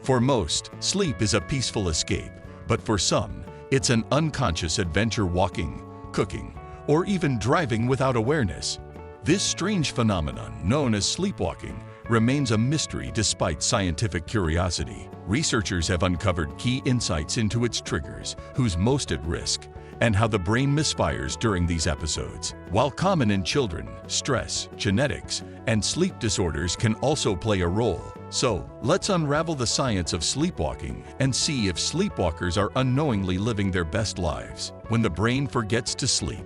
For most, sleep is a peaceful escape, but for some, it's an unconscious adventure walking, cooking, or even driving without awareness. This strange phenomenon, known as sleepwalking, remains a mystery despite scientific curiosity. Researchers have uncovered key insights into its triggers, who's most at risk, and how the brain misfires during these episodes. While common in children, stress, genetics, and sleep disorders can also play a role. So, let's unravel the science of sleepwalking and see if sleepwalkers are unknowingly living their best lives when the brain forgets to sleep.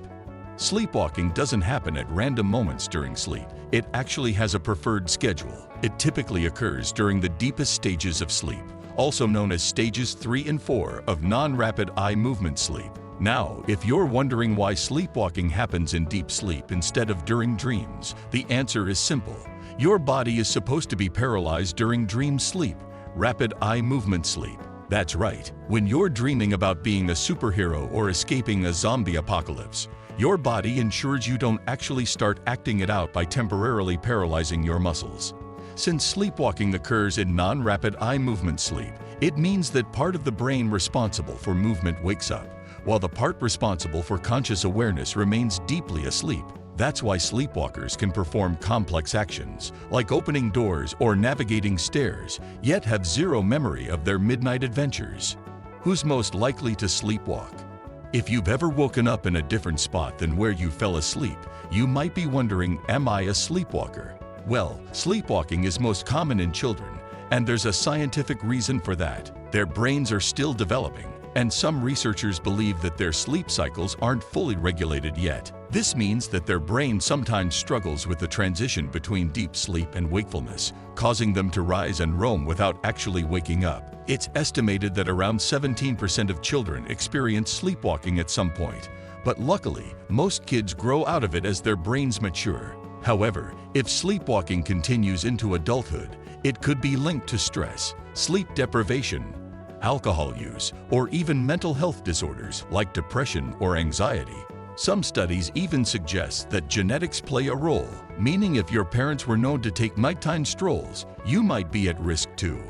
Sleepwalking doesn't happen at random moments during sleep. It actually has a preferred schedule. It typically occurs during the deepest stages of sleep, also known as stages 3 and 4 of non-rapid eye movement sleep. Now, if you're wondering why sleepwalking happens in deep sleep instead of during dreams, the answer is simple. Your body is supposed to be paralyzed during dream sleep, rapid eye movement sleep. That's right. When you're dreaming about being a superhero or escaping a zombie apocalypse, your body ensures you don't actually start acting it out by temporarily paralyzing your muscles. Since sleepwalking occurs in non-rapid eye movement sleep, it means that part of the brain responsible for movement wakes up, while the part responsible for conscious awareness remains deeply asleep. That's why sleepwalkers can perform complex actions, like opening doors or navigating stairs, yet have zero memory of their midnight adventures. Who's most likely to sleepwalk? If you've ever woken up in a different spot than where you fell asleep, you might be wondering, am I a sleepwalker? Well, sleepwalking is most common in children, and there's a scientific reason for that. Their brains are still developing, and some researchers believe that their sleep cycles aren't fully regulated yet. This means that their brain sometimes struggles with the transition between deep sleep and wakefulness, causing them to rise and roam without actually waking up. It's estimated that around 17% of children experience sleepwalking at some point, but luckily, most kids grow out of it as their brains mature. However, if sleepwalking continues into adulthood, it could be linked to stress, sleep deprivation, alcohol use, or even mental health disorders like depression or anxiety. Some studies even suggest that genetics play a role, meaning if your parents were known to take nighttime strolls, you might be at risk too.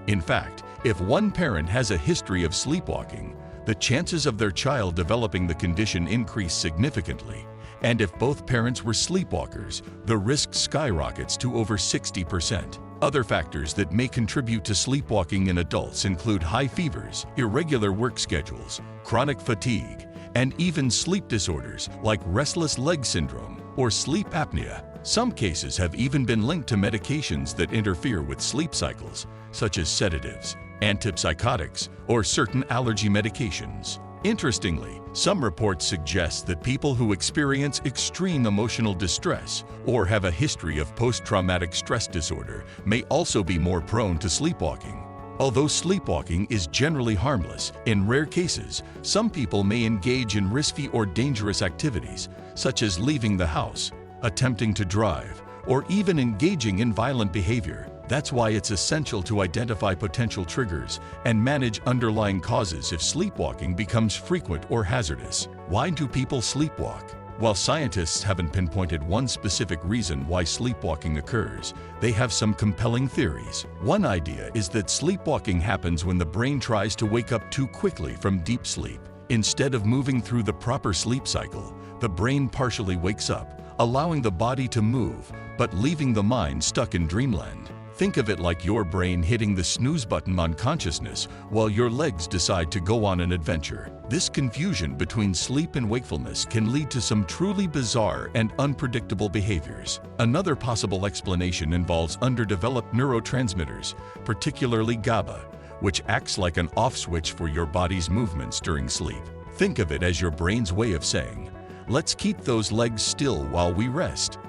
In fact, if one parent has a history of sleepwalking, the chances of their child developing the condition increase significantly. And if both parents were sleepwalkers, the risk skyrockets to over 60%. Other factors that may contribute to sleepwalking in adults include high fevers, irregular work schedules, chronic fatigue, and even sleep disorders like restless leg syndrome or sleep apnea. Some cases have even been linked to medications that interfere with sleep cycles, such as sedatives, antipsychotics, or certain allergy medications. Interestingly, some reports suggest that people who experience extreme emotional distress or have a history of post-traumatic stress disorder may also be more prone to sleepwalking. Although sleepwalking is generally harmless, in rare cases, some people may engage in risky or dangerous activities, such as leaving the house, attempting to drive, or even engaging in violent behavior. That's why it's essential to identify potential triggers and manage underlying causes if sleepwalking becomes frequent or hazardous. Why do people sleepwalk? While scientists haven't pinpointed one specific reason why sleepwalking occurs, they have some compelling theories. One idea is that sleepwalking happens when the brain tries to wake up too quickly from deep sleep. Instead of moving through the proper sleep cycle, the brain partially wakes up, allowing the body to move, but leaving the mind stuck in dreamland. Think of it like your brain hitting the snooze button on consciousness while your legs decide to go on an adventure. This confusion between sleep and wakefulness can lead to some truly bizarre and unpredictable behaviors. Another possible explanation involves underdeveloped neurotransmitters, particularly GABA, which acts like an off switch for your body's movements during sleep. Think of it as your brain's way of saying, "Let's keep those legs still while we rest."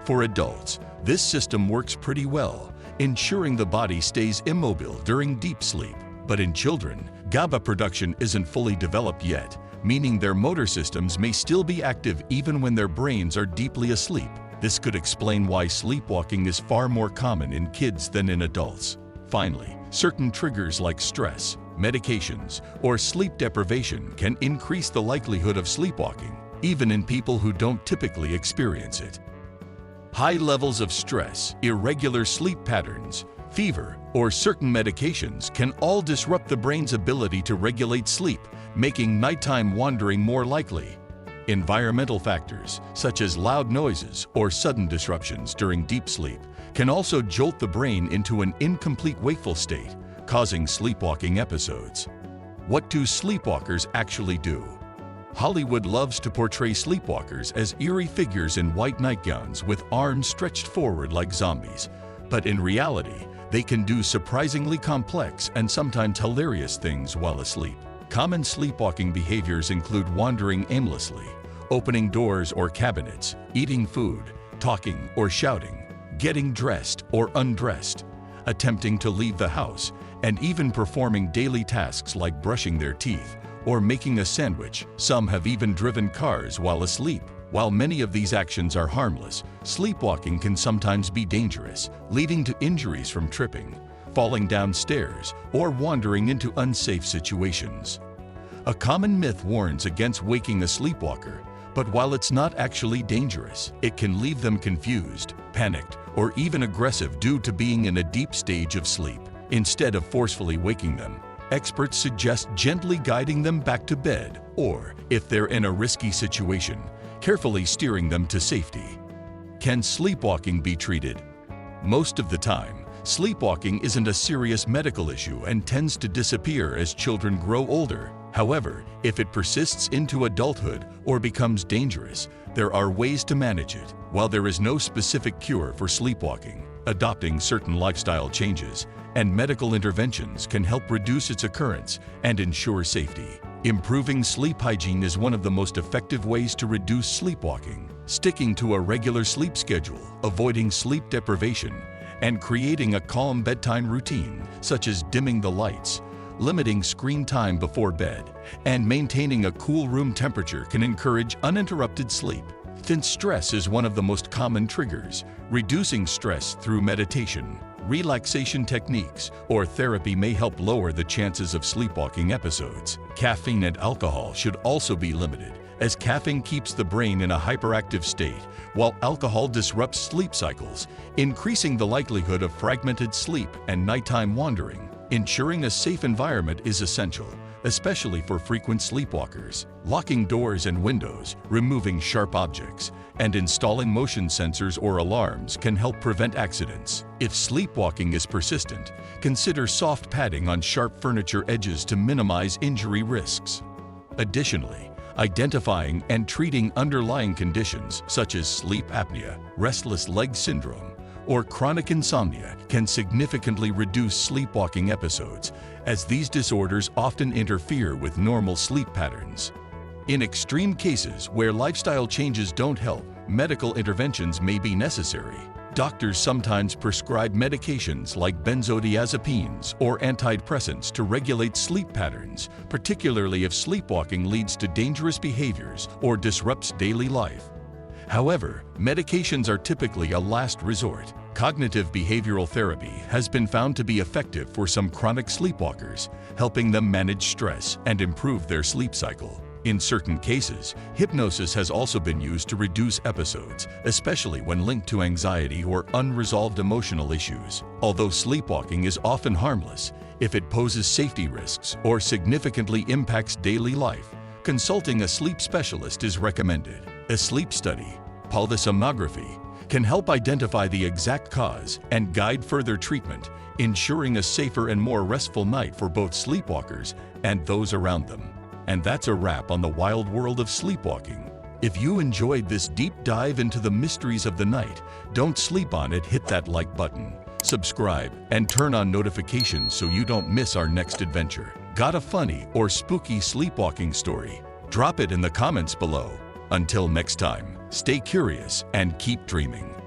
For adults, this system works pretty well, ensuring the body stays immobile during deep sleep. But in children, GABA production isn't fully developed yet, meaning their motor systems may still be active even when their brains are deeply asleep. This could explain why sleepwalking is far more common in kids than in adults. Finally, certain triggers like stress, medications, or sleep deprivation can increase the likelihood of sleepwalking, even in people who don't typically experience it. High levels of stress, irregular sleep patterns, fever, or certain medications can all disrupt the brain's ability to regulate sleep, making nighttime wandering more likely. Environmental factors, such as loud noises or sudden disruptions during deep sleep, can also jolt the brain into an incomplete wakeful state, causing sleepwalking episodes. What do sleepwalkers actually do? Hollywood loves to portray sleepwalkers as eerie figures in white nightgowns with arms stretched forward like zombies, but in reality, they can do surprisingly complex and sometimes hilarious things while asleep. Common sleepwalking behaviors include wandering aimlessly, opening doors or cabinets, eating food, talking or shouting, getting dressed or undressed, attempting to leave the house, and even performing daily tasks like brushing their teeth or making a sandwich. Some have even driven cars while asleep. While many of these actions are harmless, sleepwalking can sometimes be dangerous, leading to injuries from tripping, falling down stairs, or wandering into unsafe situations. A common myth warns against waking a sleepwalker, but while it's not actually dangerous, it can leave them confused, panicked, or even aggressive due to being in a deep stage of sleep. Instead of forcefully waking them, experts suggest gently guiding them back to bed, or, if they're in a risky situation, carefully steering them to safety. Can sleepwalking be treated? Most of the time, sleepwalking isn't a serious medical issue and tends to disappear as children grow older. However, if it persists into adulthood or becomes dangerous, there are ways to manage it. While there is no specific cure for sleepwalking, adopting certain lifestyle changes and medical interventions can help reduce its occurrence and ensure safety. Improving sleep hygiene is one of the most effective ways to reduce sleepwalking. Sticking to a regular sleep schedule, avoiding sleep deprivation, and creating a calm bedtime routine, such as dimming the lights, limiting screen time before bed, and maintaining a cool room temperature can encourage uninterrupted sleep. Since stress is one of the most common triggers, reducing stress through meditation, relaxation techniques, or therapy may help lower the chances of sleepwalking episodes. Caffeine and alcohol should also be limited, as caffeine keeps the brain in a hyperactive state, while alcohol disrupts sleep cycles, increasing the likelihood of fragmented sleep and nighttime wandering. Ensuring a safe environment is essential, especially for frequent sleepwalkers. Locking doors and windows, removing sharp objects, and installing motion sensors or alarms can help prevent accidents. If sleepwalking is persistent, consider soft padding on sharp furniture edges to minimize injury risks. Additionally, identifying and treating underlying conditions such as sleep apnea, restless leg syndrome, or chronic insomnia can significantly reduce sleepwalking episodes, as these disorders often interfere with normal sleep patterns. In extreme cases where lifestyle changes don't help, medical interventions may be necessary. Doctors sometimes prescribe medications like benzodiazepines or antidepressants to regulate sleep patterns, particularly if sleepwalking leads to dangerous behaviors or disrupts daily life. However, medications are typically a last resort. Cognitive behavioral therapy has been found to be effective for some chronic sleepwalkers, helping them manage stress and improve their sleep cycle. In certain cases, hypnosis has also been used to reduce episodes, especially when linked to anxiety or unresolved emotional issues. Although sleepwalking is often harmless, if it poses safety risks or significantly impacts daily life, consulting a sleep specialist is recommended. A sleep study, polysomnography, can help identify the exact cause and guide further treatment, ensuring a safer and more restful night for both sleepwalkers and those around them. And that's a wrap on the wild world of sleepwalking. If you enjoyed this deep dive into the mysteries of the night, don't sleep on it. Hit that like button, subscribe, and turn on notifications so you don't miss our next adventure. Got a funny or spooky sleepwalking story? Drop it in the comments below. Until next time, stay curious and keep dreaming.